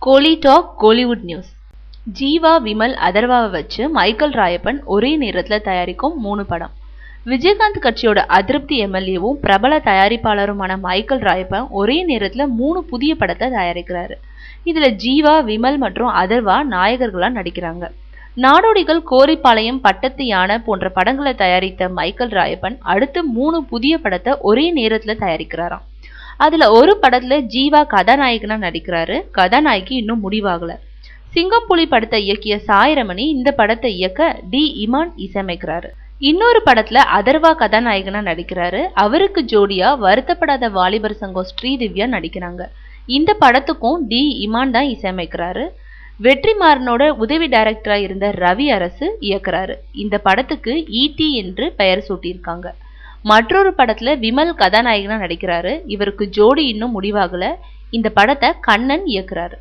கோலி talk Kollywood news. Jeeva, Vimal, அதர்வாவை வச்சு Michael Rayappan ஒரே நேரத்தில் தயாரிக்கும் 3 படம். விஜயகாந்த் கட்சியோட அதிருப்தி எம்எல்ஏவும் பிரபல தயாரிப்பாளருமான மைக்கேல் ராயப்பன் ஒரே நேரத்தில் 3 புதிய படத்தை தயாரிக்கிறாரு. இதுல ஜீவா, விமல் மற்றும் அதர்வா நாயகர்களா நடிக்கிறாங்க. நாடோடிகள், கோரிப்பாளையம், பட்டத்து யானை போன்ற படங்களை தயாரித்த மைக்கேல் ராயப்பன் அடுத்து 3 புதிய படத்தை ஒரே நேரத்தில் தயாரிக்கிறாராம். அதுல ஒரு படத்துல ஜீவா கதாநாயகனா நடிக்கிறாரு. கதாநாயகி இன்னும் முடிவாகல. சிங்கம்புலி படத்தை இயக்கிய சாய்ரமணி இந்த படத்தை இயக்க டி இமான் இசையமைக்கிறாரு. இன்னொரு படத்துல அதர்வா கதாநாயகனா நடிக்கிறாரு. அவருக்கு ஜோடியா வருத்தப்படாத வாலிபர் சங்கம் ஸ்ரீதிவ்யா நடிக்கிறாங்க. இந்த படத்துக்கும் டி இமான் தான் இசையமைக்கிறாரு. வெற்றிமாறனோட உதவி டைரக்டரா இருந்த ரவி அரசு இயக்குறாரு. இந்த படத்துக்கு ஈடி என்று பெயர் சூட்டியிருக்காங்க. மற்றொரு படத்துல விமல் கதாநாயகனா நடிக்கிறாரு. இவருக்கு ஜோடி இன்னும் முடிவாகல. இந்த படத்தை கண்ணன் இயக்குறாரு.